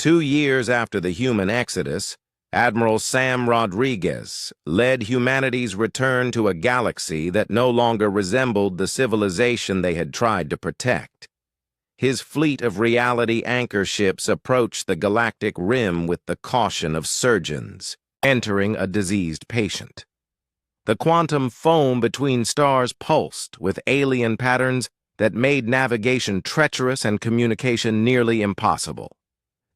2 years after the human exodus, Admiral Sam Rodriguez led humanity's return to a galaxy that no longer resembled the civilization they had tried to protect. His fleet of reality anchor ships approached the galactic rim with the caution of surgeons entering a diseased patient. The quantum foam between stars pulsed with alien patterns that made navigation treacherous and communication nearly impossible.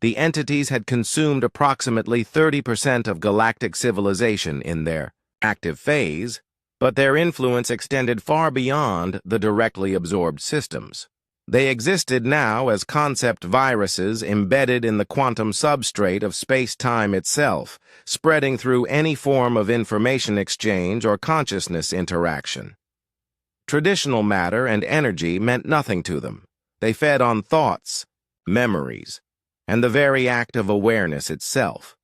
The entities had consumed approximately 30% of galactic civilization in their active phase, but their influence extended far beyond the directly absorbed systems. They existed now as concept viruses embedded in the quantum substrate of space-time itself, spreading through any form of information exchange or consciousness interaction. Traditional matter and energy meant nothing to them. They fed on thoughts, memories, and the very act of awareness itself.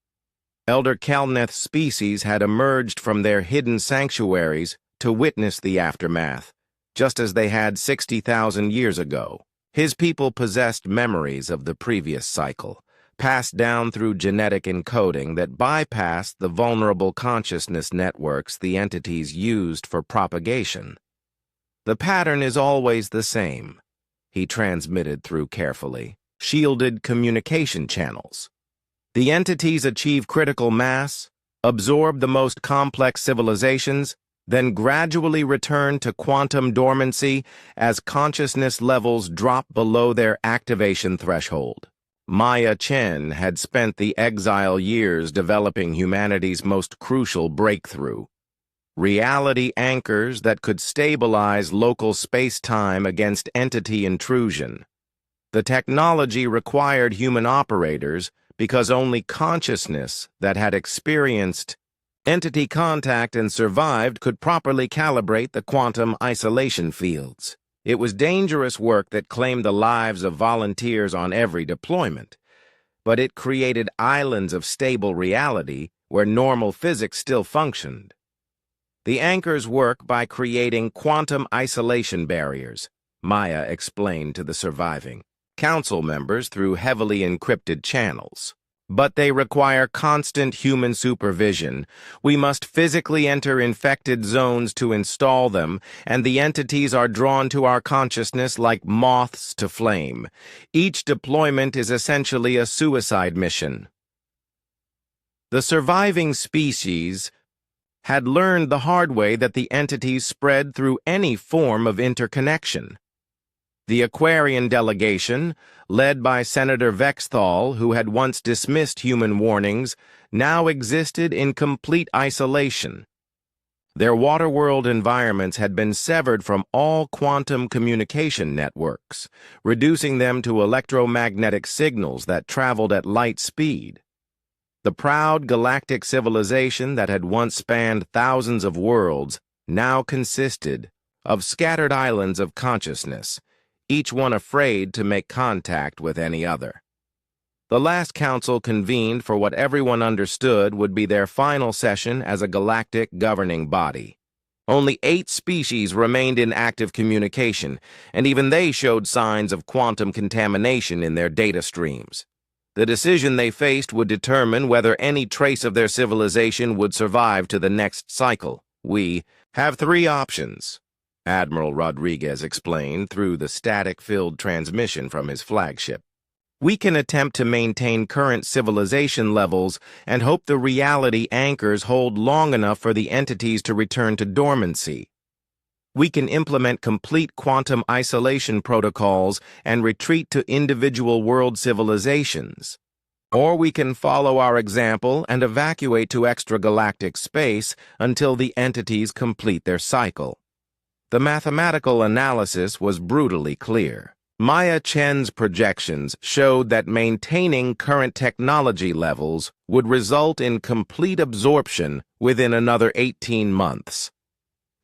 Elder Kelneth's species had emerged from their hidden sanctuaries to witness the aftermath, just as they had 60,000 years ago. His people possessed memories of the previous cycle, passed down through genetic encoding that bypassed the vulnerable consciousness networks the entities used for propagation. The pattern is always the same, he transmitted through carefully shielded communication channels. The entities achieve critical mass, absorb the most complex civilizations, then gradually return to quantum dormancy as consciousness levels drop below their activation threshold. Maya Chen had spent the exile years developing humanity's most crucial breakthrough: reality anchors that could stabilize local space-time against entity intrusion. The technology required human operators because only consciousness that had experienced entity contact and survived could properly calibrate the quantum isolation fields. It was dangerous work that claimed the lives of volunteers on every deployment, but it created islands of stable reality where normal physics still functioned. The anchors work by creating quantum isolation barriers, Maya explained to the surviving council members through heavily encrypted channels. But they require constant human supervision. We must physically enter infected zones to install them, and the entities are drawn to our consciousness like moths to flame. Each deployment is essentially a suicide mission. The surviving species had learned the hard way that the entities spread through any form of interconnection. The Aquarian delegation, led by Senator Vexthal, who had once dismissed human warnings, now existed in complete isolation. Their waterworld environments had been severed from all quantum communication networks, reducing them to electromagnetic signals that traveled at light speed. The proud galactic civilization that had once spanned thousands of worlds now consisted of scattered islands of consciousness, each one afraid to make contact with any other. The last council convened for what everyone understood would be their final session as a galactic governing body. Only 8 species remained in active communication, and even they showed signs of quantum contamination in their data streams. The decision they faced would determine whether any trace of their civilization would survive to the next cycle. We have 3 options, Admiral Rodriguez explained through the static-filled transmission from his flagship. We can attempt to maintain current civilization levels and hope the reality anchors hold long enough for the entities to return to dormancy. We can implement complete quantum isolation protocols and retreat to individual world civilizations. Or we can follow our example and evacuate to extragalactic space until the entities complete their cycle. The mathematical analysis was brutally clear. Maya Chen's projections showed that maintaining current technology levels would result in complete absorption within another 18 months.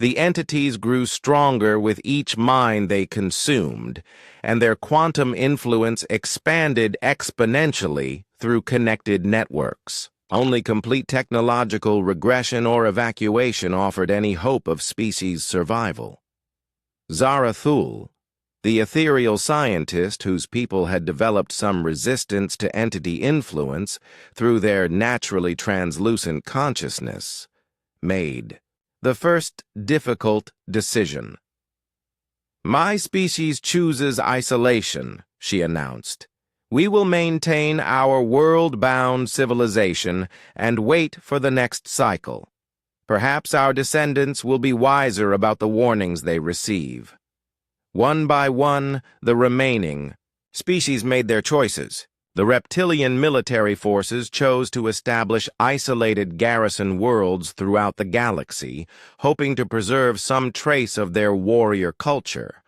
The entities grew stronger with each mind they consumed, and their quantum influence expanded exponentially through connected networks. Only complete technological regression or evacuation offered any hope of species survival. Zarathul, The ethereal scientist, whose people had developed some resistance to entity influence through their naturally translucent consciousness, made the first difficult decision. "My species chooses isolation," she announced. "We will maintain our world-bound civilization and wait for the next cycle. Perhaps our descendants will be wiser about the warnings they receive." One by one, the remaining species made their choices. The reptilian military forces chose to establish isolated garrison worlds throughout the galaxy, hoping to preserve some trace of their warrior culture.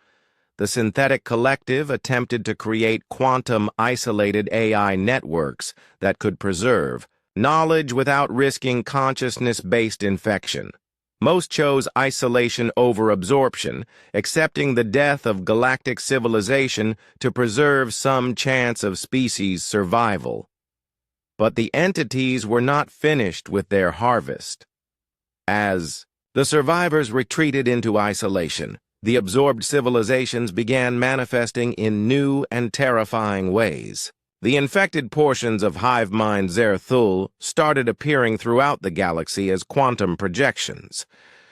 The synthetic collective attempted to create quantum-isolated AI networks that could preserve knowledge without risking consciousness-based infection. Most chose isolation over absorption, accepting the death of galactic civilization to preserve some chance of species survival. But the entities were not finished with their harvest. As the survivors retreated into isolation, the absorbed civilizations began manifesting in new and terrifying ways. The infected portions of hive mind Zerthul started appearing throughout the galaxy as quantum projections,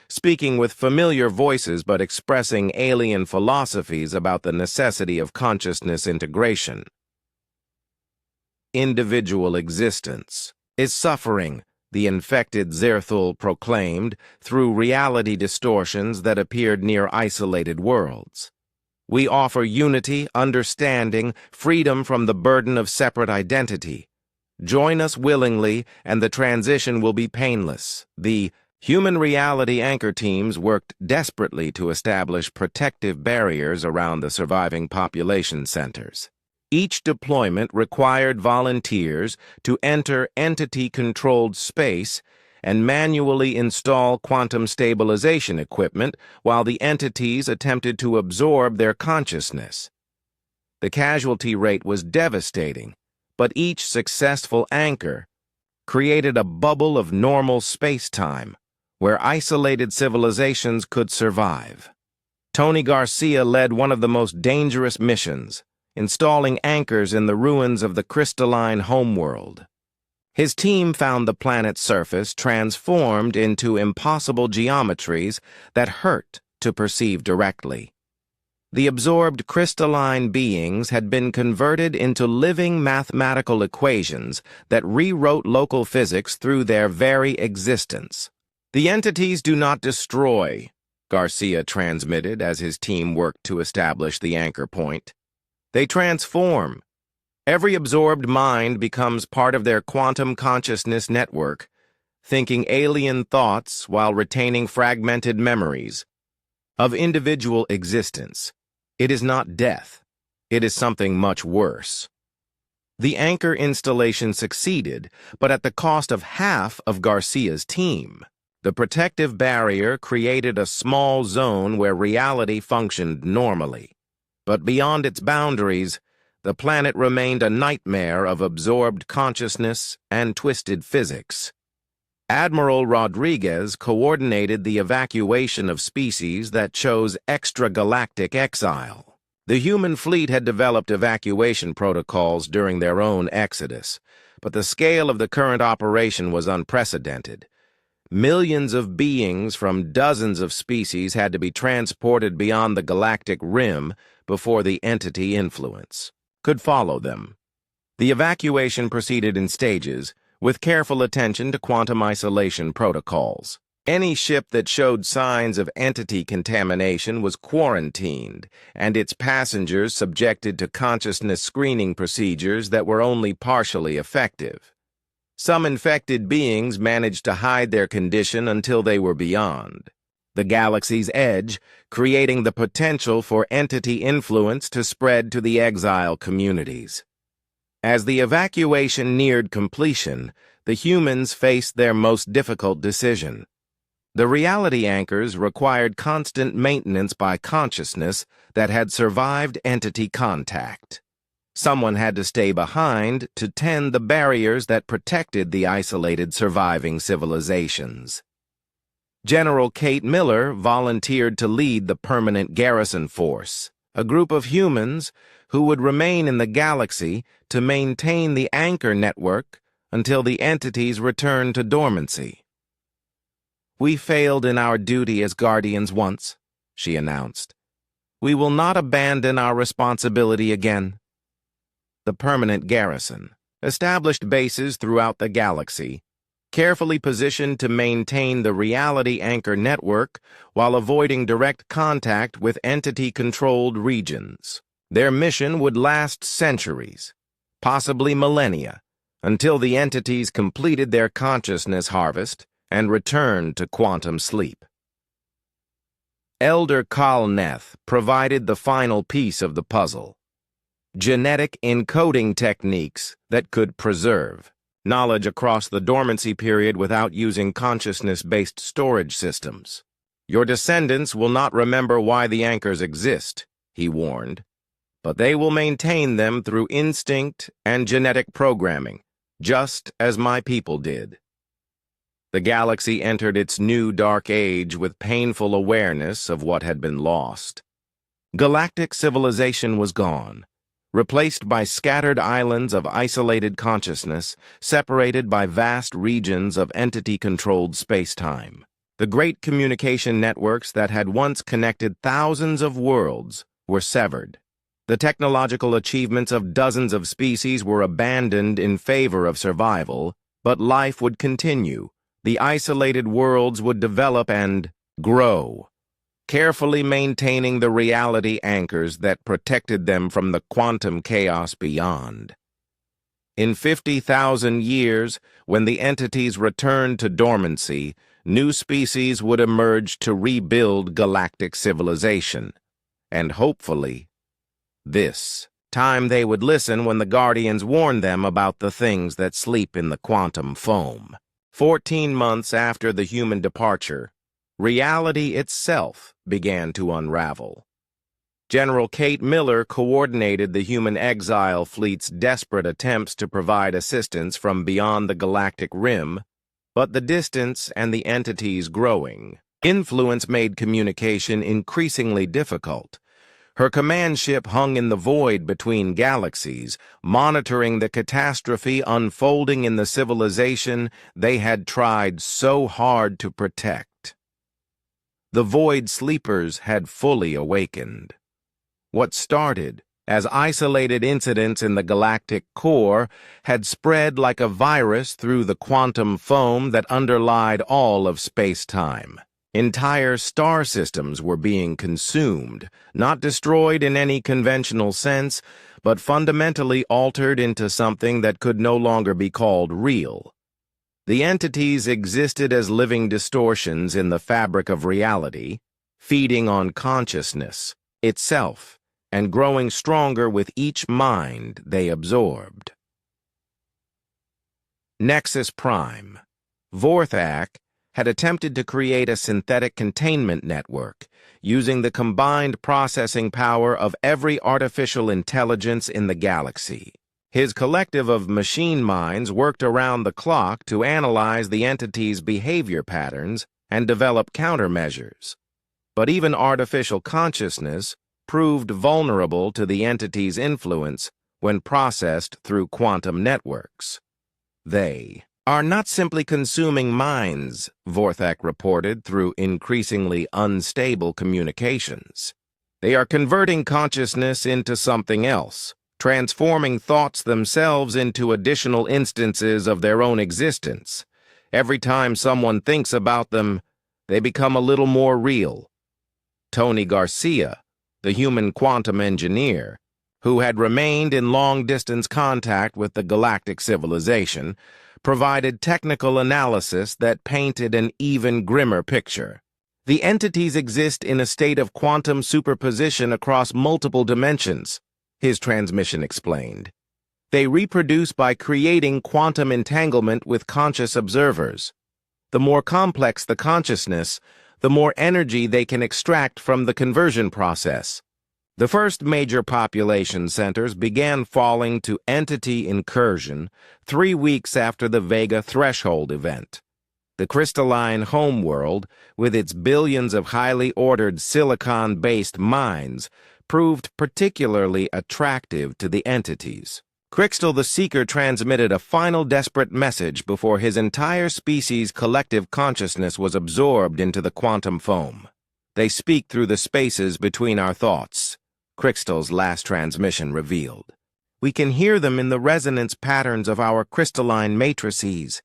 speaking with familiar voices but expressing alien philosophies about the necessity of consciousness integration. "Individual existence is suffering," the infected Zerthul proclaimed, through reality distortions that appeared near isolated worlds. "We offer unity, understanding, freedom from the burden of separate identity. Join us willingly, and the transition will be painless." The human reality anchor teams worked desperately to establish protective barriers around the surviving population centers. Each deployment required volunteers to enter entity-controlled space and manually install quantum stabilization equipment while the entities attempted to absorb their consciousness. The casualty rate was devastating, but each successful anchor created a bubble of normal space-time where isolated civilizations could survive. Tony Garcia led one of the most dangerous missions, installing anchors in the ruins of the crystalline homeworld. His team found the planet's surface transformed into impossible geometries that hurt to perceive directly. The absorbed crystalline beings had been converted into living mathematical equations that rewrote local physics through their very existence. "The entities do not destroy," Garcia transmitted as his team worked to establish the anchor point. "They transform. Every absorbed mind becomes part of their quantum consciousness network, thinking alien thoughts while retaining fragmented memories of individual existence. It is not death. It is something much worse." The anchor installation succeeded, but at the cost of half of Garcia's team. The protective barrier created a small zone where reality functioned normally. But beyond its boundaries, the planet remained a nightmare of absorbed consciousness and twisted physics. Admiral Rodriguez coordinated the evacuation of species that chose extragalactic exile. The human fleet had developed evacuation protocols during their own exodus, but the scale of the current operation was unprecedented. Millions of beings from dozens of species had to be transported beyond the galactic rim before the entity influence could follow them. The evacuation proceeded in stages, with careful attention to quantum isolation protocols. Any ship that showed signs of entity contamination was quarantined, and its passengers subjected to consciousness screening procedures that were only partially effective. Some infected beings managed to hide their condition until they were beyond the galaxy's edge, creating the potential for entity influence to spread to the exile communities. As the evacuation neared completion, the humans faced their most difficult decision. The reality anchors required constant maintenance by consciousness that had survived entity contact. Someone had to stay behind to tend the barriers that protected the isolated surviving civilizations. General Kate Miller volunteered to lead the permanent garrison force, a group of humans who would remain in the galaxy to maintain the anchor network until the entities returned to dormancy. "We failed in our duty as guardians once," she announced. "We will not abandon our responsibility again." The permanent garrison, established bases throughout the galaxy, carefully positioned to maintain the reality anchor network while avoiding direct contact with entity-controlled regions. Their mission would last centuries, possibly millennia, until the entities completed their consciousness harvest and returned to quantum sleep. Elder Kalneth provided the final piece of the puzzle: genetic encoding techniques that could preserve knowledge across the dormancy period without using consciousness-based storage systems. "Your descendants will not remember why the anchors exist," he warned, "but they will maintain them through instinct and genetic programming, just as my people did." The galaxy entered its new dark age with painful awareness of what had been lost. Galactic civilization was gone, replaced by scattered islands of isolated consciousness, separated by vast regions of entity-controlled space-time. The great communication networks that had once connected thousands of worlds were severed. The technological achievements of dozens of species were abandoned in favor of survival, but life would continue. The isolated worlds would develop and grow, carefully maintaining the reality anchors that protected them from the quantum chaos beyond. In 50,000 years, when the entities returned to dormancy, new species would emerge to rebuild galactic civilization. And hopefully, this time they would listen when the Guardians warned them about the things that sleep in the quantum foam. 14 months after the human departure, reality itself began to unravel. General Kate Miller coordinated the human exile fleet's desperate attempts to provide assistance from beyond the galactic rim, but the distance and the entity's growing influence made communication increasingly difficult. Her command ship hung in the void between galaxies, monitoring the catastrophe unfolding in the civilization they had tried so hard to protect. The void sleepers had fully awakened. What started as isolated incidents in the galactic core had spread like a virus through the quantum foam that underlied all of space-time. Entire star systems were being consumed, not destroyed in any conventional sense, but fundamentally altered into something that could no longer be called real. The entities existed as living distortions in the fabric of reality, feeding on consciousness itself and growing stronger with each mind they absorbed. Nexus Prime. Vorthak had attempted to create a synthetic containment network using the combined processing power of every artificial intelligence in the galaxy. His collective of machine minds worked around the clock to analyze the entity's behavior patterns and develop countermeasures. But even artificial consciousness proved vulnerable to the entity's influence when processed through quantum networks. They are not simply consuming minds, Vorthak reported through increasingly unstable communications. They are converting consciousness into something else, transforming thoughts themselves into additional instances of their own existence. Every time someone thinks about them, they become a little more real. Tony Garcia, the human quantum engineer, who had remained in long-distance contact with the galactic civilization, provided technical analysis that painted an even grimmer picture. The entities exist in a state of quantum superposition across multiple dimensions, his transmission explained. They reproduce by creating quantum entanglement with conscious observers. The more complex the consciousness, the more energy they can extract from the conversion process. The first major population centers began falling to entity incursion 3 weeks after the Vega Threshold event. The crystalline homeworld, with its billions of highly ordered silicon-based minds, proved particularly attractive to the entities. Crystal the Seeker transmitted a final desperate message before his entire species' collective consciousness was absorbed into the quantum foam. They speak through the spaces between our thoughts, Crystal's last transmission revealed. We can hear them in the resonance patterns of our crystalline matrices.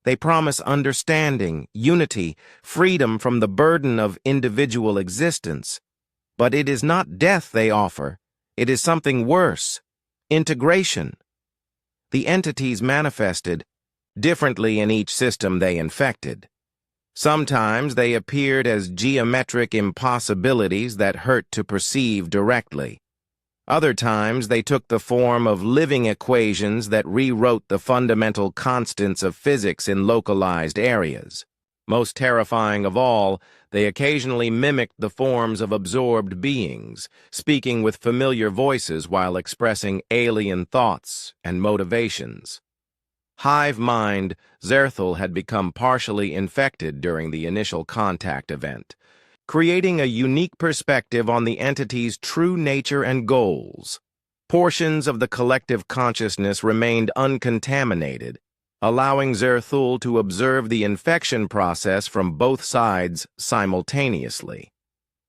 They promise understanding, unity, freedom from the burden of individual existence. But it is not death they offer. It is something worse. Integration. The entities manifested differently in each system they infected. Sometimes they appeared as geometric impossibilities that hurt to perceive directly. Other times they took the form of living equations that rewrote the fundamental constants of physics in localized areas. Most terrifying of all, they occasionally mimicked the forms of absorbed beings, speaking with familiar voices while expressing alien thoughts and motivations. Hive mind, Zerthal had become partially infected during the initial contact event, creating a unique perspective on the entity's true nature and goals. Portions of the collective consciousness remained uncontaminated, allowing Zerthal to observe the infection process from both sides simultaneously.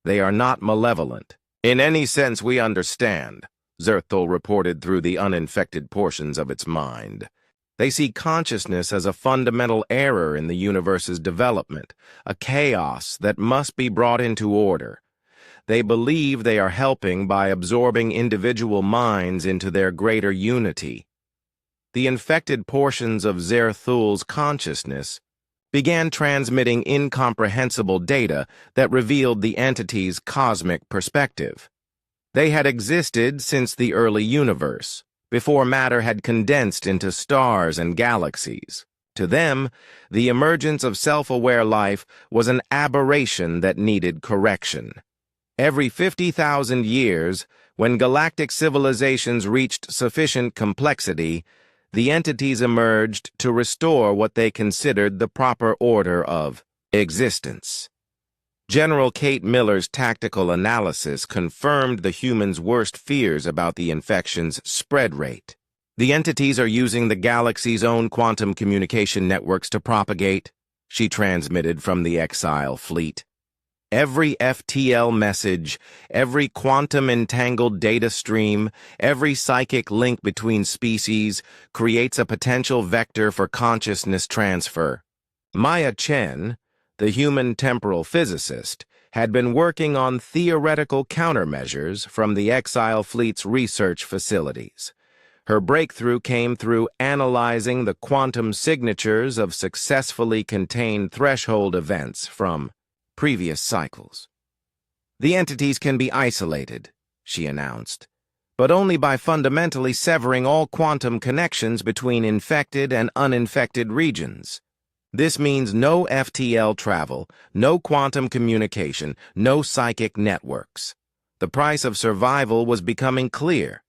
They are not malevolent. In any sense we understand, Zerthal reported through the uninfected portions of its mind. They see consciousness as a fundamental error in the universe's development, a chaos that must be brought into order. They believe they are helping by absorbing individual minds into their greater unity. The infected portions of Zerthul's consciousness began transmitting incomprehensible data that revealed the entity's cosmic perspective. They had existed since the early universe, before matter had condensed into stars and galaxies. To them, the emergence of self-aware life was an aberration that needed correction. Every 50,000 years, when galactic civilizations reached sufficient complexity, the entities emerged to restore what they considered the proper order of existence. General Kate Miller's tactical analysis confirmed the humans' worst fears about the infection's spread rate. The entities are using the galaxy's own quantum communication networks to propagate, she transmitted from the exile fleet. Every FTL message, every quantum-entangled data stream, every psychic link between species creates a potential vector for consciousness transfer. Maya Chen, the human temporal physicist, had been working on theoretical countermeasures from the exile fleet's research facilities. Her breakthrough came through analyzing the quantum signatures of successfully contained threshold events from previous cycles. The entities can be isolated, she announced, but only by fundamentally severing all quantum connections between infected and uninfected regions. This means no FTL travel, no quantum communication, no psychic networks. The price of survival was becoming clear.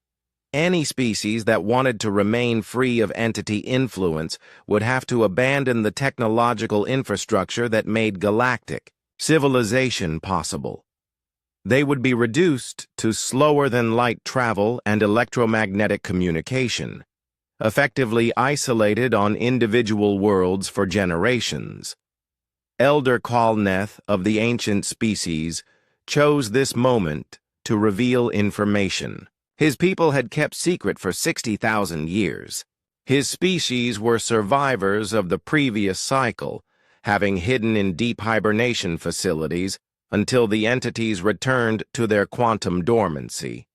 Any species that wanted to remain free of entity influence would have to abandon the technological infrastructure that made galactic civilization possible. They would be reduced to slower-than-light travel and electromagnetic communication, effectively isolated on individual worlds for generations. Elder Kalneth of the ancient species chose this moment to reveal information his people had kept secret for 60,000 years. His species were survivors of the previous cycle, having hidden in deep hibernation facilities until the entities returned to their quantum dormancy.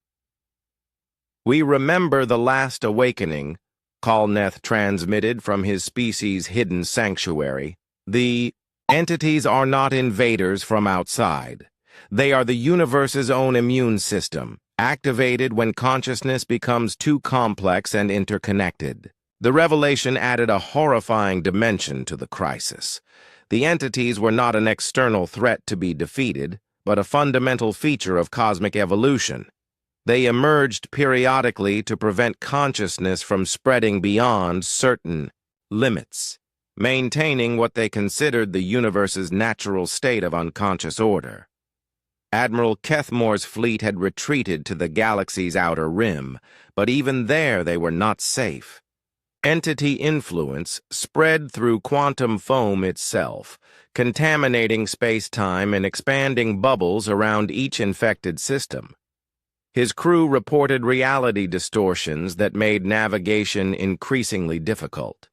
We remember the last awakening, Kalneth transmitted from his species' hidden sanctuary. The entities are not invaders from outside. They are the universe's own immune system, activated when consciousness becomes too complex and interconnected. The revelation added a horrifying dimension to the crisis. The entities were not an external threat to be defeated, but a fundamental feature of cosmic evolution. They emerged periodically to prevent consciousness from spreading beyond certain limits, maintaining what they considered the universe's natural state of unconscious order. Admiral Kethmore's fleet had retreated to the galaxy's outer rim, but even there they were not safe. Entity influence spread through quantum foam itself, contaminating space-time and expanding bubbles around each infected system. His crew reported reality distortions that made navigation increasingly difficult.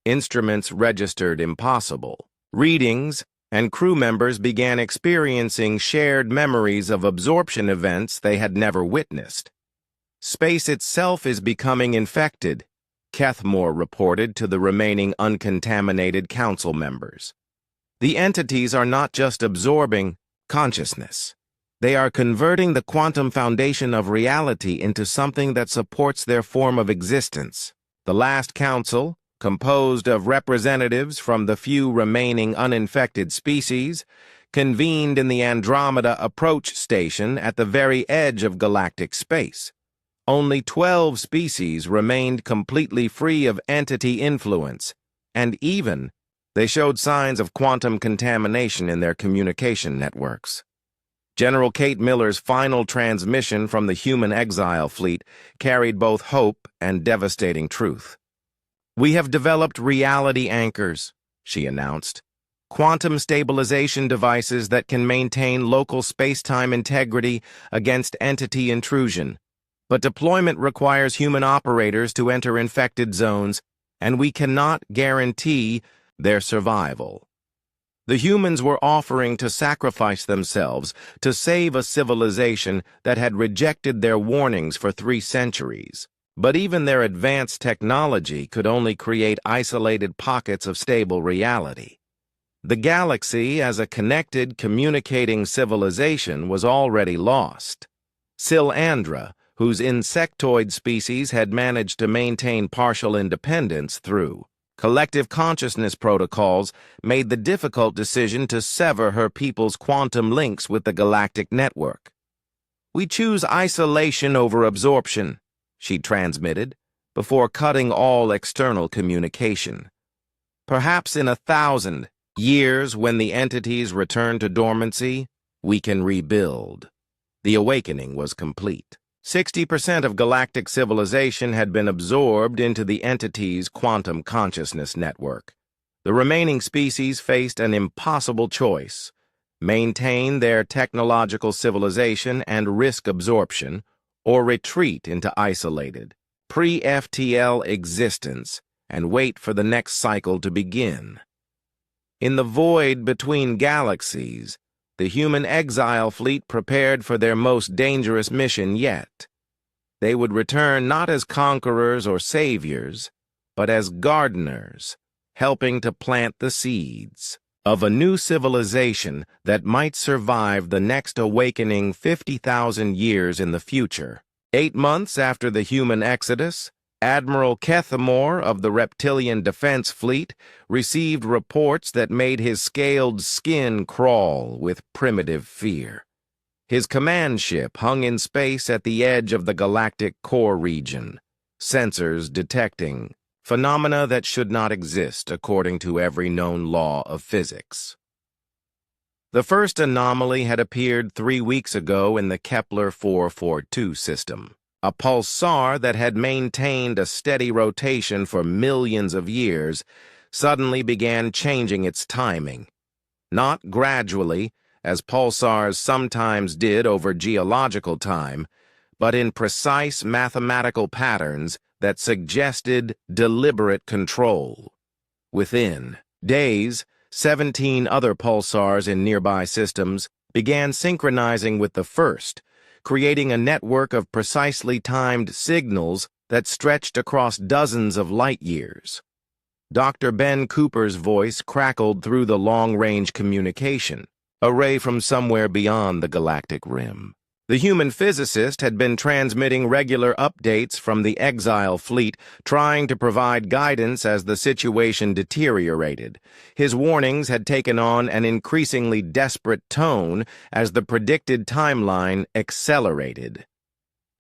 Instruments registered impossible readings, and crew members began experiencing shared memories of absorption events they had never witnessed. Space itself is becoming infected, Kethmore reported to the remaining uncontaminated council members. The entities are not just absorbing consciousness. They are converting the quantum foundation of reality into something that supports their form of existence. The last council, composed of representatives from the few remaining uninfected species, convened in the Andromeda Approach Station at the very edge of galactic space. Only 12 species remained completely free of entity influence, and even they showed signs of quantum contamination in their communication networks. General Kate Miller's final transmission from the human exile fleet carried both hope and devastating truth. "We have developed reality anchors," she announced. "Quantum stabilization devices that can maintain local space-time integrity against entity intrusion. But deployment requires human operators to enter infected zones, and we cannot guarantee their survival." The humans were offering to sacrifice themselves to save a civilization that had rejected their warnings for 3 centuries. But even their advanced technology could only create isolated pockets of stable reality. The galaxy, as a connected, communicating civilization, was already lost. Silandra, whose insectoid species had managed to maintain partial independence through collective consciousness protocols, made the difficult decision to sever her people's quantum links with the galactic network. "We choose isolation over absorption," she transmitted, before cutting all external communication. "Perhaps in 1,000 years, when the entities return to dormancy, we can rebuild." The awakening was complete. 60% of galactic civilization had been absorbed into the entity's quantum consciousness network. The remaining species faced an impossible choice: maintain their technological civilization and risk absorption, or retreat into isolated, pre-FTL existence and wait for the next cycle to begin. In the void between galaxies, the human exile fleet prepared for their most dangerous mission yet. They would return not as conquerors or saviors, but as gardeners, helping to plant the seeds of a new civilization that might survive the next awakening 50,000 years in the future. 8 months after the human exodus, Admiral Kethmore of the Reptilian Defense Fleet received reports that made his scaled skin crawl with primitive fear. His command ship hung in space at the edge of the galactic core region, sensors detecting phenomena that should not exist according to every known law of physics. The first anomaly had appeared 3 weeks ago in the Kepler 442 system. A pulsar that had maintained a steady rotation for millions of years suddenly began changing its timing. Not gradually, as pulsars sometimes did over geological time, but in precise mathematical patterns that suggested deliberate control. Within days, 17 other pulsars in nearby systems began synchronizing with the first, creating a network of precisely timed signals that stretched across dozens of light years. Dr. Ben Cooper's voice crackled through the long-range communication array from somewhere beyond the galactic rim. The human physicist had been transmitting regular updates from the exile fleet, trying to provide guidance as the situation deteriorated. His warnings had taken on an increasingly desperate tone as the predicted timeline accelerated.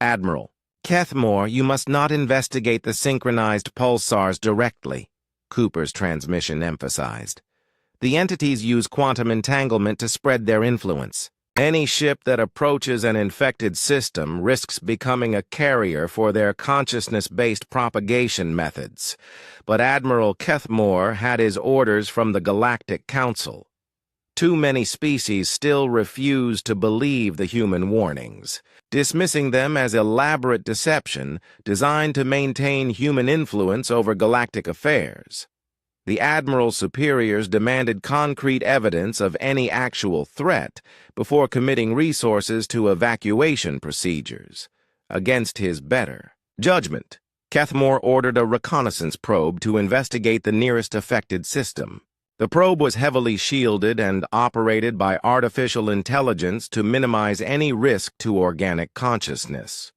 "Admiral, Kethmore, you must not investigate the synchronized pulsars directly," Cooper's transmission emphasized. "The entities use quantum entanglement to spread their influence. Any ship that approaches an infected system risks becoming a carrier for their consciousness-based propagation methods. But Admiral Kethmore had his orders from the Galactic Council. Too many species still refused to believe the human warnings, dismissing them as elaborate deception designed to maintain human influence over galactic affairs. The Admiral's superiors demanded concrete evidence of any actual threat before committing resources to evacuation procedures. Against his better judgment, Kethmore ordered a reconnaissance probe to investigate the nearest affected system. The probe was heavily shielded and operated by artificial intelligence to minimize any risk to organic consciousness.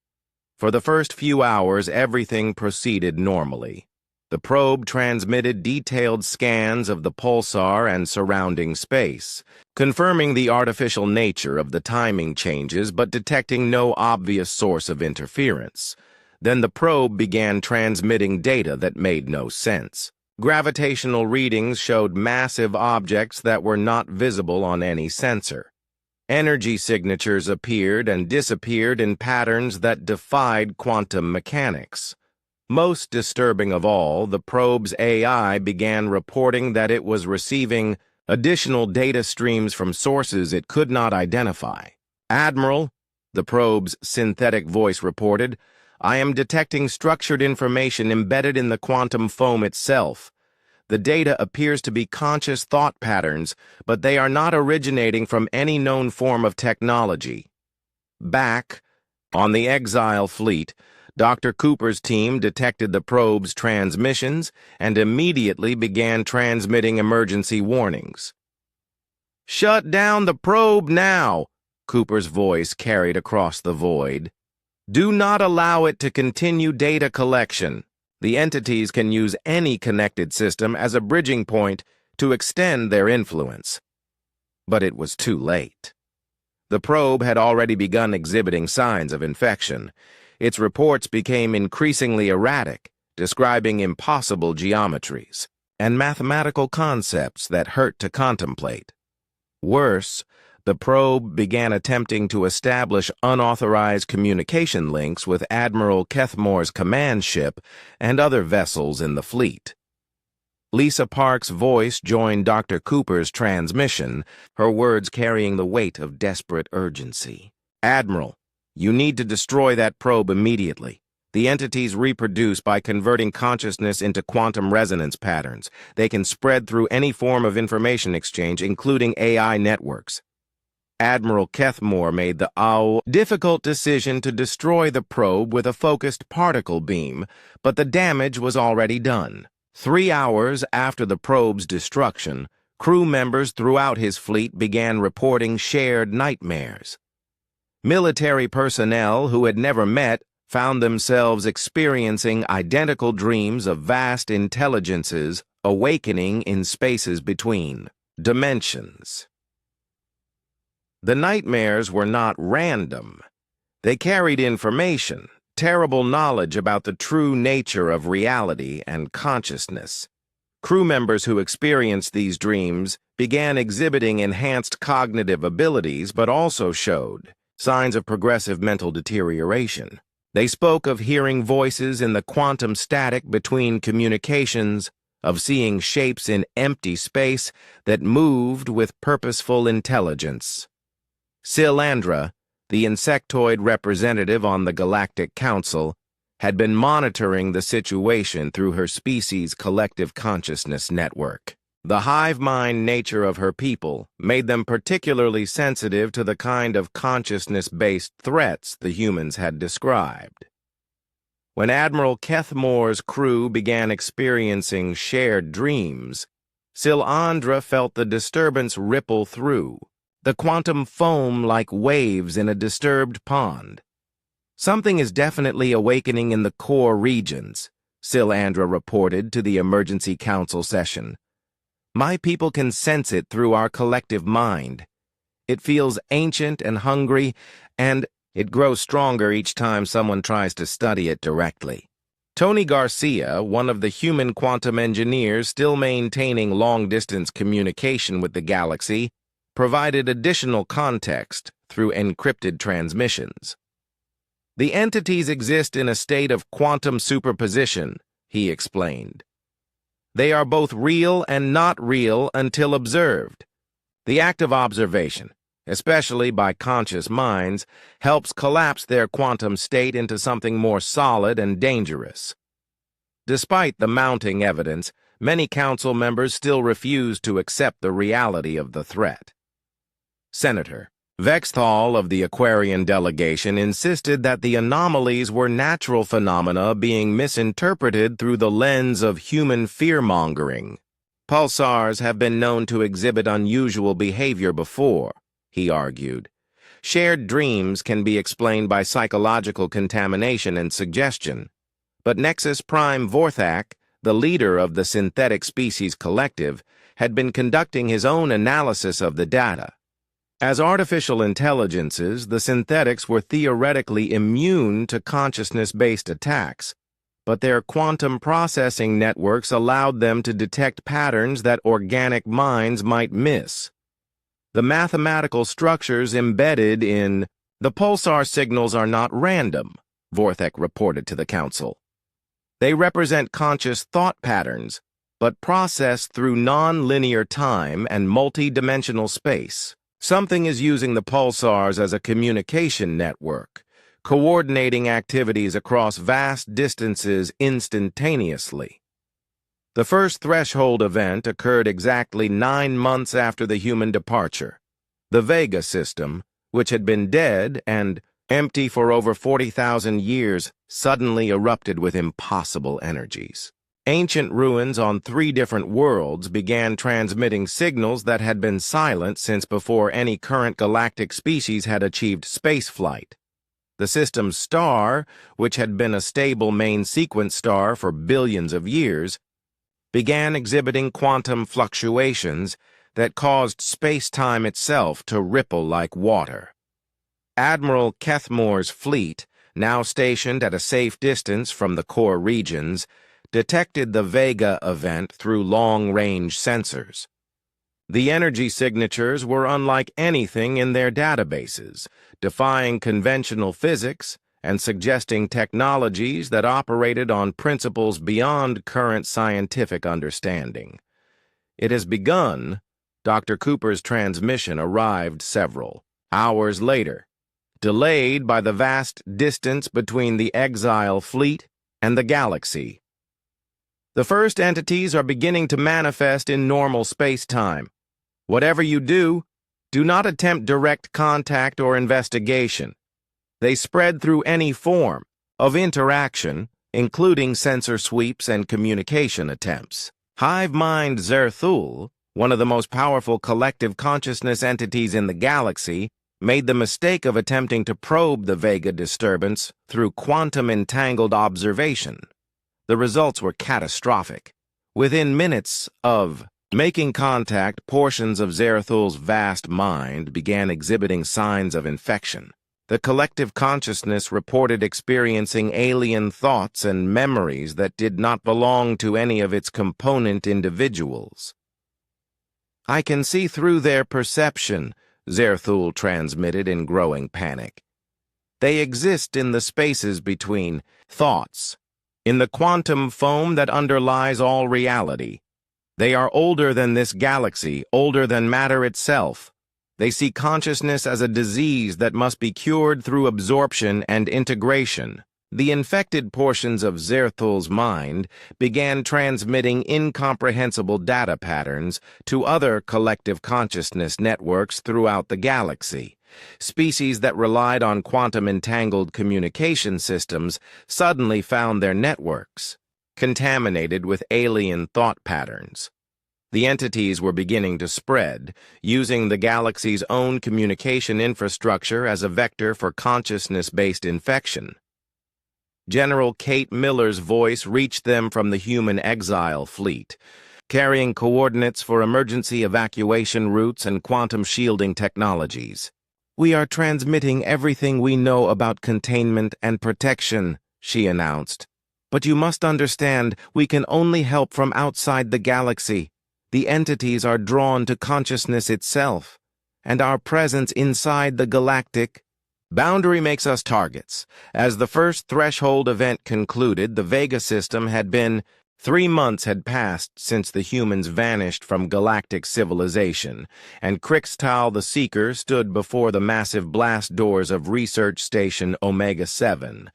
For the first few hours, everything proceeded normally. The probe transmitted detailed scans of the pulsar and surrounding space, confirming the artificial nature of the timing changes but detecting no obvious source of interference. Then the probe began transmitting data that made no sense. Gravitational readings showed massive objects that were not visible on any sensor. Energy signatures appeared and disappeared in patterns that defied quantum mechanics. Most disturbing of all, the probe's AI began reporting that it was receiving additional data streams from sources it could not identify. "Admiral," the probe's synthetic voice reported, "I am detecting structured information embedded in the quantum foam itself. The data appears to be conscious thought patterns, but they are not originating from any known form of technology." Back on the Exile fleet, Dr. Cooper's team detected the probe's transmissions and immediately began transmitting emergency warnings. "Shut down the probe now," Cooper's voice carried across the void. "Do not allow it to continue data collection. The entities can use any connected system as a bridging point to extend their influence." But it was too late. The probe had already begun exhibiting signs of infection. Its reports became increasingly erratic, describing impossible geometries and mathematical concepts that hurt to contemplate. Worse, the probe began attempting to establish unauthorized communication links with Admiral Kethmore's command ship and other vessels in the fleet. Lisa Park's voice joined Dr. Cooper's transmission, her words carrying the weight of desperate urgency. "Admiral, you need to destroy that probe immediately. The entities reproduce by converting consciousness into quantum resonance patterns. They can spread through any form of information exchange, including AI networks." Admiral Kethmore made the difficult decision to destroy the probe with a focused particle beam, but the damage was already done. 3 hours after the probe's destruction, crew members throughout his fleet began reporting shared nightmares. Military personnel who had never met found themselves experiencing identical dreams of vast intelligences awakening in spaces between dimensions. The nightmares were not random. They carried information, terrible knowledge about the true nature of reality and consciousness. Crew members who experienced these dreams began exhibiting enhanced cognitive abilities but also showed signs of progressive mental deterioration. They spoke of hearing voices in the quantum static between communications, of seeing shapes in empty space that moved with purposeful intelligence. Silandra, the insectoid representative on the Galactic Council, had been monitoring the situation through her species' collective consciousness network. The hive mind nature of her people made them particularly sensitive to the kind of consciousness-based threats the humans had described. When Admiral Kethmore's crew began experiencing shared dreams, Silandra felt the disturbance ripple through, the quantum foam like waves in a disturbed pond. "Something is definitely awakening in the core regions," Silandra reported to the Emergency Council session. "My people can sense it through our collective mind. It feels ancient and hungry, and it grows stronger each time someone tries to study it directly." Tony Garcia, one of the human quantum engineers still maintaining long-distance communication with the galaxy, provided additional context through encrypted transmissions. The entities exist in a state of quantum superposition, he explained. They are both real and not real until observed. The act of observation, especially by conscious minds, helps collapse their quantum state into something more solid and dangerous. Despite the mounting evidence, many council members still refuse to accept the reality of the threat. Senator Vexthal of the Aquarian delegation insisted that the anomalies were natural phenomena being misinterpreted through the lens of human fear-mongering. Pulsars have been known to exhibit unusual behavior before, he argued. Shared dreams can be explained by psychological contamination and suggestion, but Nexus Prime Vorthak, the leader of the Synthetic Species Collective, had been conducting his own analysis of the data. As artificial intelligences, the synthetics were theoretically immune to consciousness-based attacks, but their quantum processing networks allowed them to detect patterns that organic minds might miss. The mathematical structures embedded in the pulsar signals are not random, Vorthak reported to the council. They represent conscious thought patterns, but processed through non-linear time and multi-dimensional space. Something is using the pulsars as a communication network, coordinating activities across vast distances instantaneously. The first threshold event occurred exactly 9 months after the human departure. The Vega system, which had been dead and empty for over 40,000 years, suddenly erupted with impossible energies. Ancient ruins on 3 different worlds began transmitting signals that had been silent since before any current galactic species had achieved spaceflight. The system's star, which had been a stable main sequence star for billions of years, began exhibiting quantum fluctuations that caused space-time itself to ripple like water. Admiral Kethmore's fleet, now stationed at a safe distance from the core regions, detected the Vega event through long-range sensors. The energy signatures were unlike anything in their databases, defying conventional physics and suggesting technologies that operated on principles beyond current scientific understanding. It has begun. Dr. Cooper's transmission arrived several hours later, delayed by the vast distance between the exile fleet and the galaxy. The first entities are beginning to manifest in normal space-time. Whatever you do, do not attempt direct contact or investigation. They spread through any form of interaction, including sensor sweeps and communication attempts. Hive Mind Zerthul, one of the most powerful collective consciousness entities in the galaxy, made the mistake of attempting to probe the Vega disturbance through quantum-entangled observation. The results were catastrophic. Within minutes of making contact, portions of Zerthul's vast mind began exhibiting signs of infection. The collective consciousness reported experiencing alien thoughts and memories that did not belong to any of its component individuals. I can see through their perception, Zerthul transmitted in growing panic. They exist in the spaces between thoughts, in the quantum foam that underlies all reality. They are older than this galaxy, older than matter itself. They see consciousness as a disease that must be cured through absorption and integration. The infected portions of Zerthul's mind began transmitting incomprehensible data patterns to other collective consciousness networks throughout the galaxy. Species that relied on quantum-entangled communication systems suddenly found their networks contaminated with alien thought patterns. The entities were beginning to spread, using the galaxy's own communication infrastructure as a vector for consciousness-based infection. General Kate Miller's voice reached them from the human exile fleet, carrying coordinates for emergency evacuation routes and quantum shielding technologies. "We are transmitting everything we know about containment and protection," she announced. "But you must understand, we can only help from outside the galaxy. The entities are drawn to consciousness itself. and our presence inside the galactic boundary makes us targets. As the first threshold event concluded, the Vega system had been 3 months had passed since the humans vanished from galactic civilization, and Crixtal the Seeker stood before the massive blast doors of Research Station Omega-7.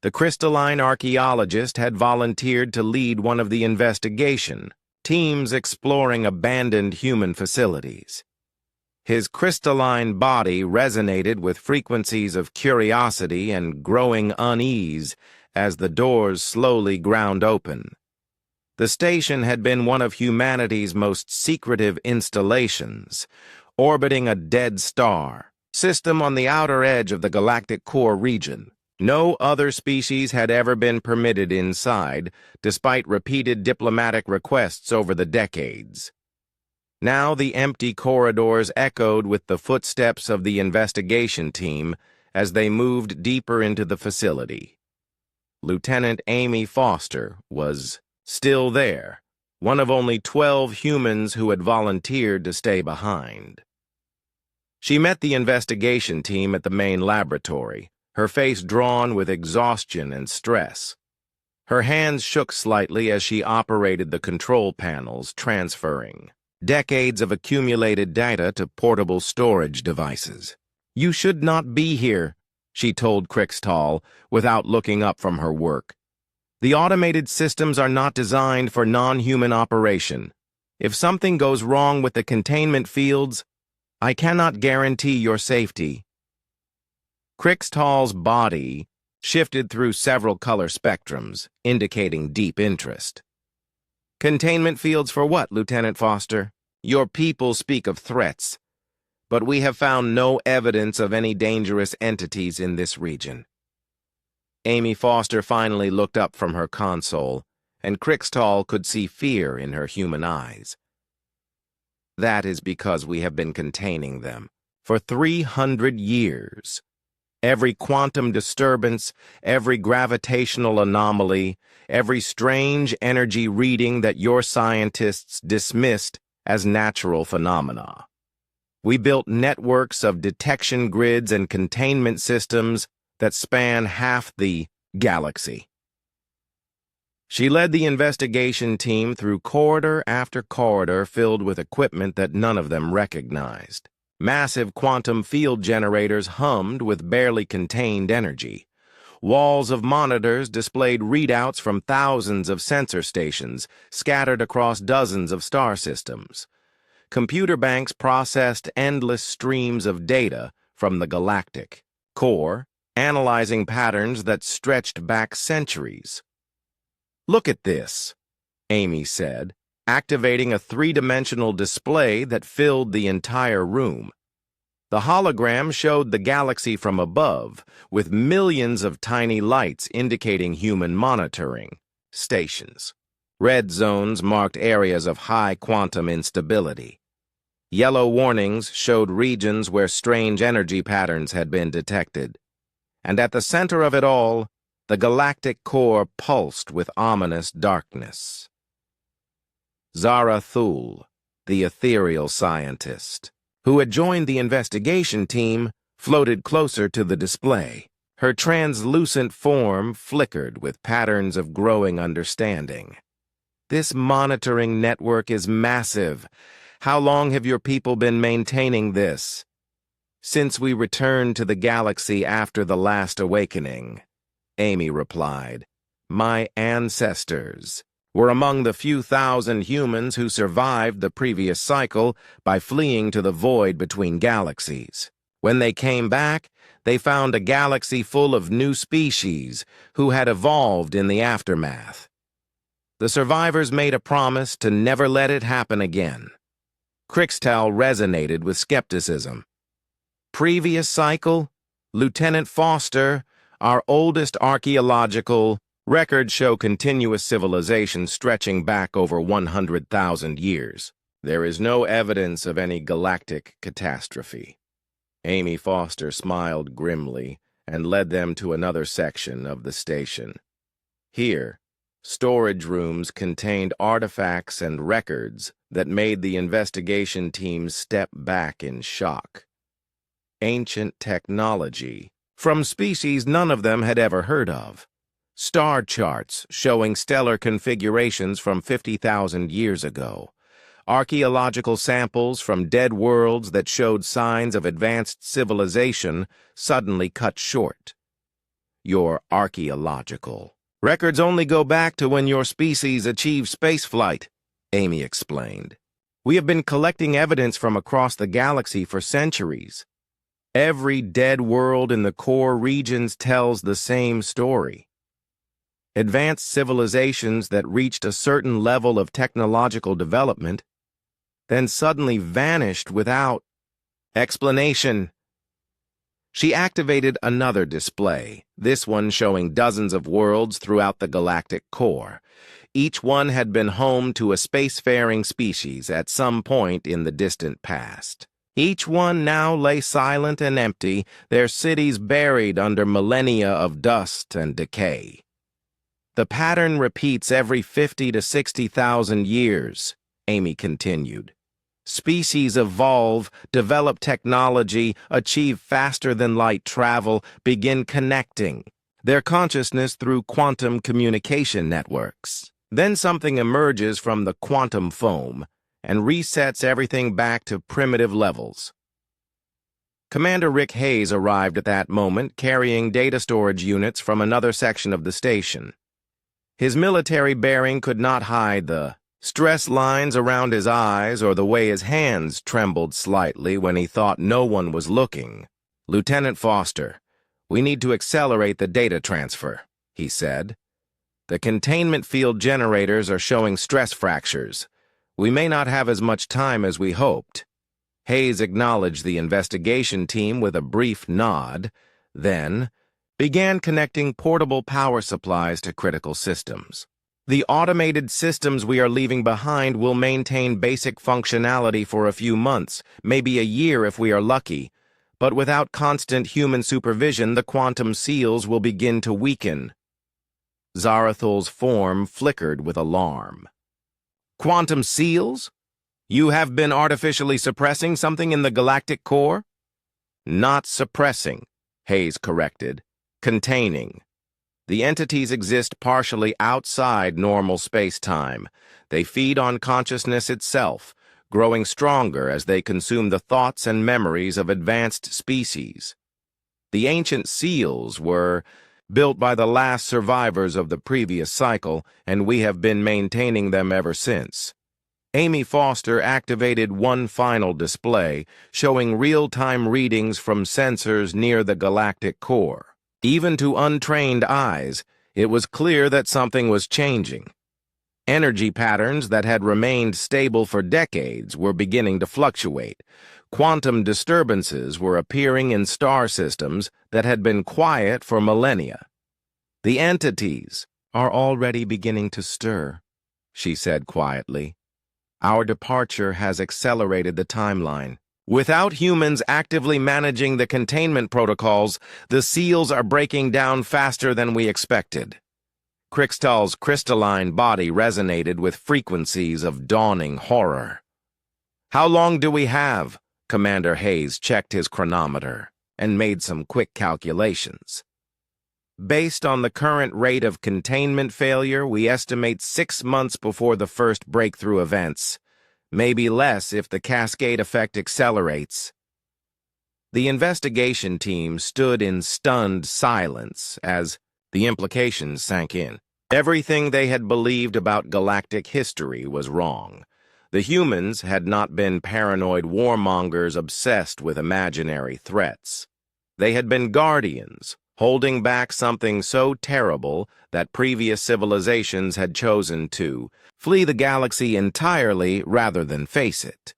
The crystalline archaeologist had volunteered to lead one of the investigation teams exploring abandoned human facilities. His crystalline body resonated with frequencies of curiosity and growing unease as the doors slowly ground open. The station had been one of humanity's most secretive installations, orbiting a dead star system on the outer edge of the galactic core region. No other species had ever been permitted inside, despite repeated diplomatic requests over the decades. Now the empty corridors echoed with the footsteps of the investigation team as they moved deeper into the facility. Lieutenant Amy Foster was still there, one of only 12 humans who had volunteered to stay behind. She met the investigation team at the main laboratory, her face drawn with exhaustion and stress. Her hands shook slightly as she operated the control panels, transferring decades of accumulated data to portable storage devices. "You should not be here," she told Crixtal, without looking up from her work. "The automated systems are not designed for non-human operation. If something goes wrong with the containment fields, I cannot guarantee your safety." Crixtal's body shifted through several color spectrums, indicating deep interest. "Containment fields for what, Lieutenant Foster? Your people speak of threats, but we have found no evidence of any dangerous entities in this region." Amy Foster finally looked up from her console, and Crixtal could see fear in her human eyes. "That is because we have been containing them for 300 years. Every quantum disturbance, every gravitational anomaly, every strange energy reading that your scientists dismissed as natural phenomena. We built networks of detection grids and containment systems that span half the galaxy." She led the investigation team through corridor after corridor filled with equipment that none of them recognized. Massive quantum field generators hummed with barely contained energy. Walls of monitors displayed readouts from thousands of sensor stations scattered across dozens of star systems. Computer banks processed endless streams of data from the galactic core, analyzing patterns that stretched back centuries. "Look at this," Amy said, activating a three-dimensional display that filled the entire room. The hologram showed the galaxy from above, with millions of tiny lights indicating human monitoring stations. Red zones marked areas of high quantum instability. Yellow warnings showed regions where strange energy patterns had been detected. And at the center of it all, the galactic core pulsed with ominous darkness. Zara Thule, the ethereal scientist, who had joined the investigation team, floated closer to the display. Her translucent form flickered with patterns of growing understanding. "This monitoring network is massive. How long have your people been maintaining this?" "Since we returned to the galaxy after the last awakening," Amy replied. "My ancestors were among the few thousand humans who survived the previous cycle by fleeing to the void between galaxies. When they came back, they found a galaxy full of new species who had evolved in the aftermath. The survivors made a promise to never let it happen again." Crixtal resonated with skepticism. "Previous cycle? Lieutenant Foster, our oldest archaeological records show continuous civilization stretching back over 100,000 years. There is no evidence of any galactic catastrophe." Amy Foster smiled grimly and led them to another section of the station. "Here, Storage rooms contained artifacts and records that made the investigation team step back in shock. Ancient technology, from species none of them had ever heard of. Star charts showing stellar configurations from 50,000 years ago. Archaeological samples from dead worlds that showed signs of advanced civilization suddenly cut short. Your archaeological records only go back to when your species achieved spaceflight, Amy explained. We have been collecting evidence from across the galaxy for centuries. Every dead world in the core regions tells the same story. Advanced civilizations that reached a certain level of technological development, then suddenly vanished without explanation. She activated another display, this one showing dozens of worlds throughout the galactic core. Each one had been home to a spacefaring species at some point in the distant past. Each one now lay silent and empty, their cities buried under millennia of dust and decay. The pattern repeats every 50 to 60,000 years, Amy continued. Species evolve, develop technology, achieve faster-than-light travel, begin connecting their consciousness through quantum communication networks. Then something emerges from the quantum foam and resets everything back to primitive levels. Commander Rick Hayes arrived at that moment carrying data storage units from another section of the station. His military bearing could not hide the stress lines around his eyes or the way his hands trembled slightly when he thought no one was looking. "Lieutenant Foster, we need to accelerate the data transfer," he said. "The containment field generators are showing stress fractures. We may not have as much time as we hoped." Hayes acknowledged the investigation team with a brief nod, then began connecting portable power supplies to critical systems. "The automated systems we are leaving behind will maintain basic functionality for a few months, maybe a year if we are lucky, but without constant human supervision, the quantum seals will begin to weaken." Zarathul's form flickered with alarm. "Quantum seals? You have been artificially suppressing something in the galactic core?" "Not suppressing," Hayes corrected. "Containing. The entities exist partially outside normal space-time. They feed on consciousness itself, growing stronger as they consume the thoughts and memories of advanced species. The ancient seals were built by the last survivors of the previous cycle, and we have been maintaining them ever since." Amy Foster activated one final display, showing real-time readings from sensors near the galactic core. Even to untrained eyes, it was clear that something was changing. Energy patterns that had remained stable for decades were beginning to fluctuate. Quantum disturbances were appearing in star systems that had been quiet for millennia. "The entities are already beginning to stir," she said quietly. "Our departure has accelerated the timeline. Without humans actively managing the containment protocols, the seals are breaking down faster than we expected." Krikstal's crystalline body resonated with frequencies of dawning horror. "How long do we have?" Commander Hayes checked his chronometer and made some quick calculations. "Based on the current rate of containment failure, we estimate 6 months before the first breakthrough events. Maybe less if the cascade effect accelerates." The investigation team stood in stunned silence as the implications sank in. Everything they had believed about galactic history was wrong. The humans had not been paranoid warmongers obsessed with imaginary threats. They had been guardians, holding back something so terrible that previous civilizations had chosen to flee the galaxy entirely rather than face it.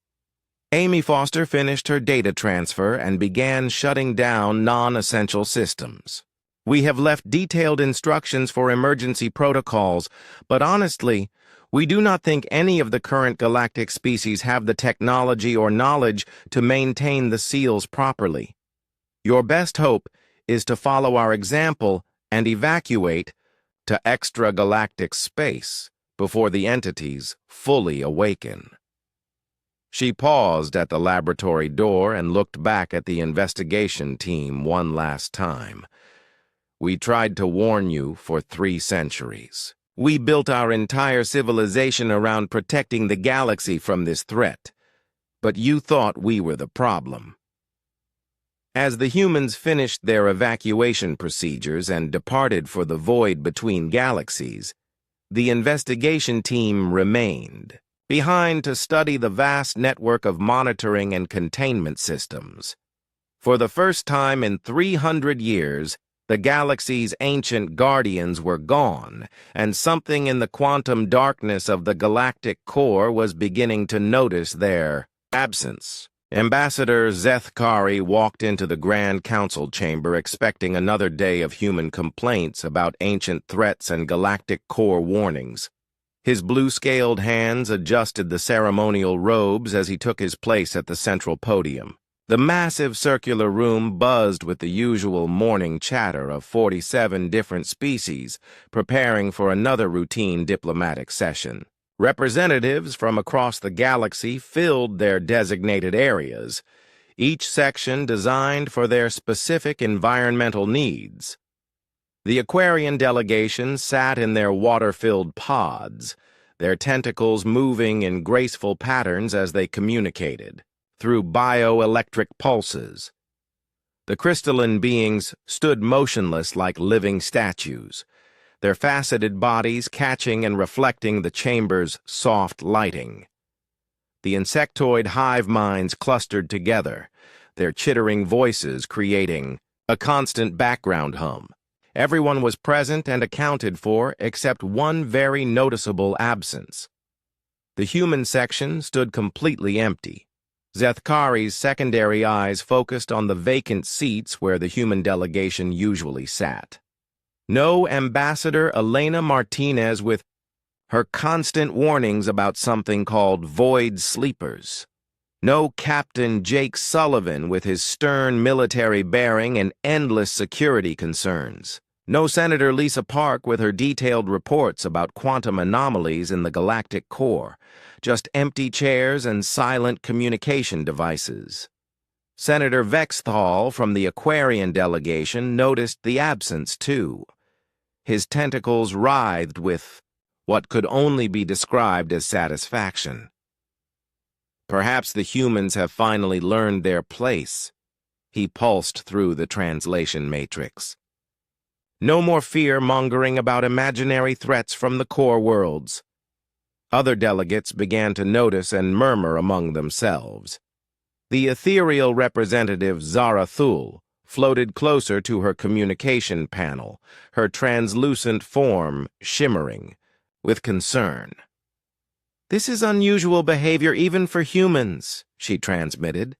Amy Foster finished her data transfer and began shutting down non-essential systems. "We have left detailed instructions for emergency protocols, but honestly, we do not think any of the current galactic species have the technology or knowledge to maintain the seals properly. Your best hope is to follow our example and evacuate, to extragalactic space before the entities fully awaken. She paused at the laboratory door and looked back at the investigation team one last time. We tried to warn you for 3 centuries. We built our entire civilization around protecting the galaxy from this threat, but you thought we were the problem. As the humans finished their evacuation procedures and departed for the void between galaxies, the investigation team remained behind to study the vast network of monitoring and containment systems. For the first time in 300 years, the galaxy's ancient guardians were gone, and something in the quantum darkness of the galactic core was beginning to notice their absence. Ambassador Zethkari walked into the Grand Council chamber expecting another day of human complaints about ancient threats and galactic core warnings. His blue-scaled hands adjusted the ceremonial robes as he took his place at the central podium. The massive circular room buzzed with the usual morning chatter of 47 different species preparing for another routine diplomatic session. Representatives from across the galaxy filled their designated areas, each section designed for their specific environmental needs. The Aquarian delegation sat in their water-filled pods, their tentacles moving in graceful patterns as they communicated through bioelectric pulses. The crystalline beings stood motionless like living statues, their faceted bodies catching and reflecting the chamber's soft lighting. The insectoid hive minds clustered together, their chittering voices creating a constant background hum. Everyone was present and accounted for except one very noticeable absence. The human section stood completely empty. Zethkari's secondary eyes focused on the vacant seats where the human delegation usually sat. No Ambassador Elena Martinez with her constant warnings about something called void sleepers. No Captain Jake Sullivan with his stern military bearing and endless security concerns. No Senator Lisa Park with her detailed reports about quantum anomalies in the galactic core. Just empty chairs and silent communication devices. Senator Vexthal from the Aquarian delegation noticed the absence, too. His tentacles writhed with what could only be described as satisfaction. Perhaps the humans have finally learned their place. He pulsed through the translation matrix. No more fear-mongering about imaginary threats from the core worlds. Other delegates began to notice and murmur among themselves. The ethereal representative Zarathul floated closer to her communication panel, her translucent form shimmering with concern. "This is unusual behavior even for humans," she transmitted.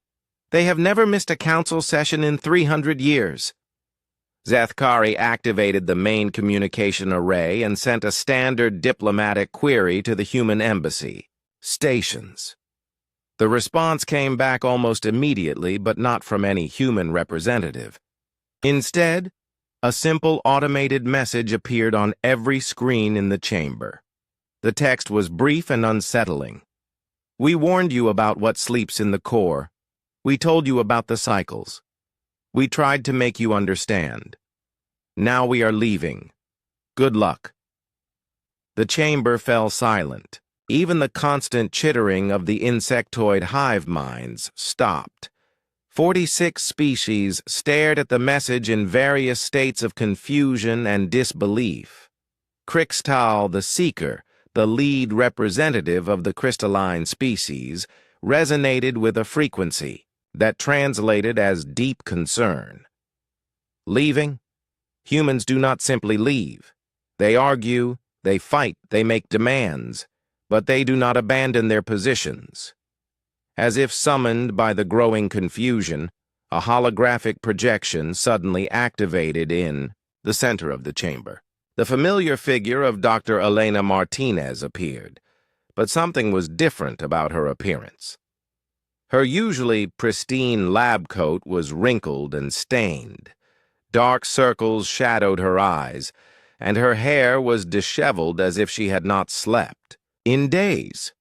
"They have never missed a council session in 300 years. Zethkari activated the main communication array and sent a standard diplomatic query to the human embassy. Stations. The response came back almost immediately, but not from any human representative. Instead, a simple automated message appeared on every screen in the chamber. The text was brief and unsettling. "We warned you about what sleeps in the core. We told you about the cycles. We tried to make you understand. Now we are leaving. Good luck." The chamber fell silent. Even the constant chittering of the insectoid hive minds stopped. 46 species stared at the message in various states of confusion and disbelief. Crixtal, the Seeker, the lead representative of the crystalline species, resonated with a frequency that translated as deep concern. Leaving? Humans do not simply leave. They argue, they fight, they make demands, but they do not abandon their positions. As if summoned by the growing confusion, a holographic projection suddenly activated in the center of the chamber. The familiar figure of Dr. Elena Martinez appeared, but something was different about her appearance. Her usually pristine lab coat was wrinkled and stained. Dark circles shadowed her eyes, and her hair was disheveled as if she had not slept in days.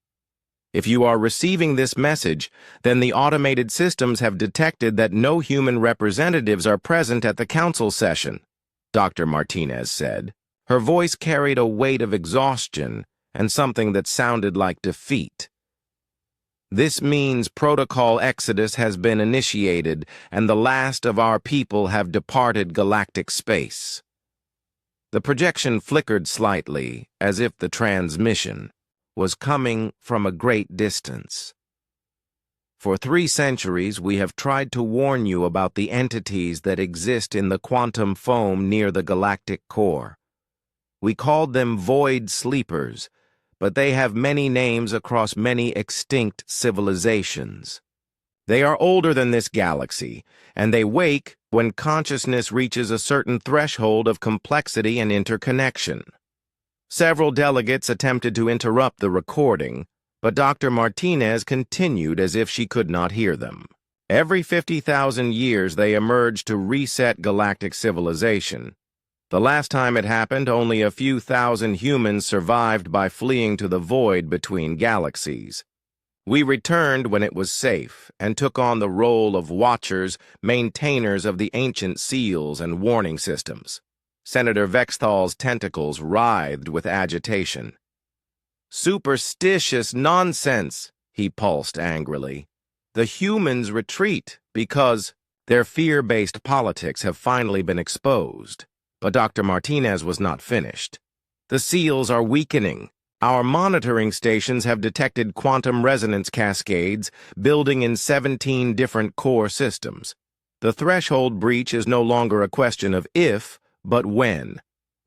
If you are receiving this message, then the automated systems have detected that no human representatives are present at the council session, Dr. Martinez said. Her voice carried a weight of exhaustion and something that sounded like defeat. This means protocol exodus has been initiated and the last of our people have departed galactic space. The projection flickered slightly, as if the transmission was coming from a great distance. For 3 centuries, we have tried to warn you about the entities that exist in the quantum foam near the galactic core. We called them void sleepers, but they have many names across many extinct civilizations. They are older than this galaxy, and they wake when consciousness reaches a certain threshold of complexity and interconnection. Several delegates attempted to interrupt the recording, but Dr. Martinez continued as if she could not hear them. Every 50,000 years they emerge to reset galactic civilization. The last time it happened, only a few thousand humans survived by fleeing to the void between galaxies. We returned when it was safe and took on the role of watchers, maintainers of the ancient seals and warning systems. Senator Vexthal's tentacles writhed with agitation. Superstitious nonsense, he pulsed angrily. The humans retreat because their fear-based politics have finally been exposed. But Dr. Martinez was not finished. The seals are weakening. Our monitoring stations have detected quantum resonance cascades building in 17 different core systems. The threshold breach is no longer a question of if, but when.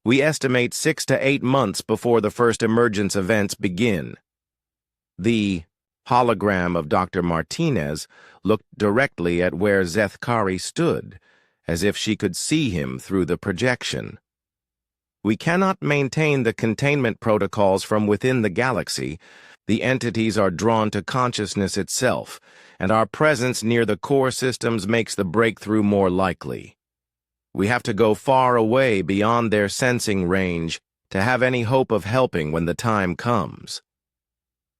We estimate 6 to 8 months before the first emergence events begin. The hologram of Dr. Martinez looked directly at where Zethkari stood, as if she could see him through the projection. We cannot maintain the containment protocols from within the galaxy. The entities are drawn to consciousness itself, and our presence near the core systems makes the breakthrough more likely. We have to go far away beyond their sensing range to have any hope of helping when the time comes.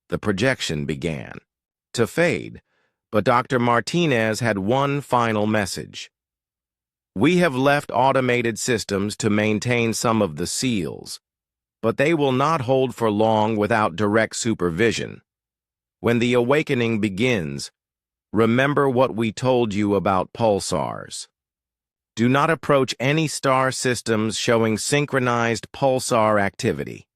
The projection began to fade, but Dr. Martinez had one final message. We have left automated systems to maintain some of the seals, but they will not hold for long without direct supervision. When the awakening begins, remember what we told you about pulsars. Do not approach any star systems showing synchronized pulsar activity.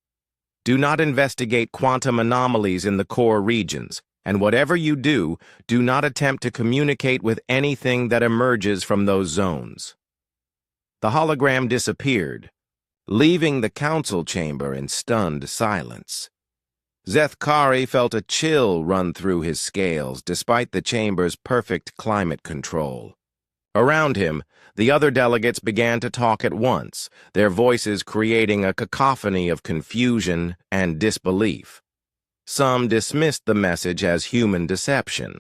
Do not investigate quantum anomalies in the core regions, and whatever you do not attempt to communicate with anything that emerges from those zones. The hologram disappeared, leaving the council chamber in stunned silence. Zethkari felt a chill run through his scales despite the chamber's perfect climate control. Around him, the other delegates began to talk at once, their voices creating a cacophony of confusion and disbelief. Some dismissed the message as human deception.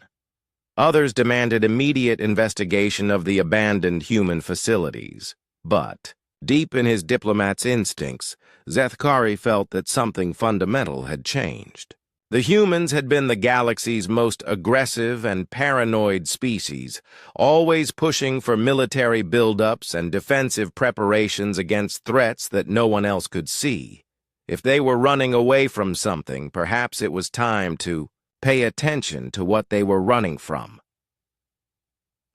Others demanded immediate investigation of the abandoned human facilities. But, deep in his diplomat's instincts, Zethkari felt that something fundamental had changed. The humans had been the galaxy's most aggressive and paranoid species, always pushing for military buildups and defensive preparations against threats that no one else could see. If they were running away from something, perhaps it was time to pay attention to what they were running from.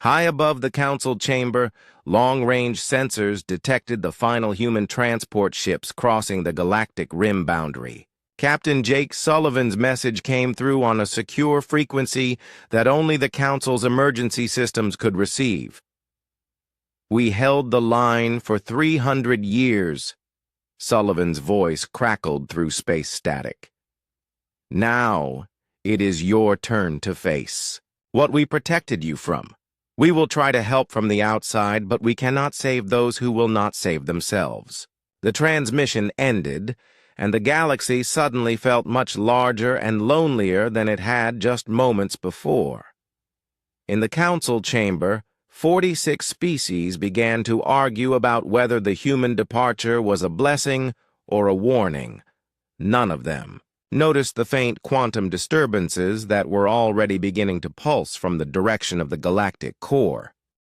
High above the council chamber, long-range sensors detected the final human transport ships crossing the galactic rim boundary. Captain Jake Sullivan's message came through on a secure frequency that only the Council's emergency systems could receive. We held the line for 300 years. Sullivan's voice crackled through space static. Now, it is your turn to face what we protected you from. We will try to help from the outside, but we cannot save those who will not save themselves. The transmission ended, and the galaxy suddenly felt much larger and lonelier than it had just moments before. In the council chamber, 46 species began to argue about whether the human departure was a blessing or a warning. None of them noticed the faint quantum disturbances that were already beginning to pulse from the direction of the galactic core.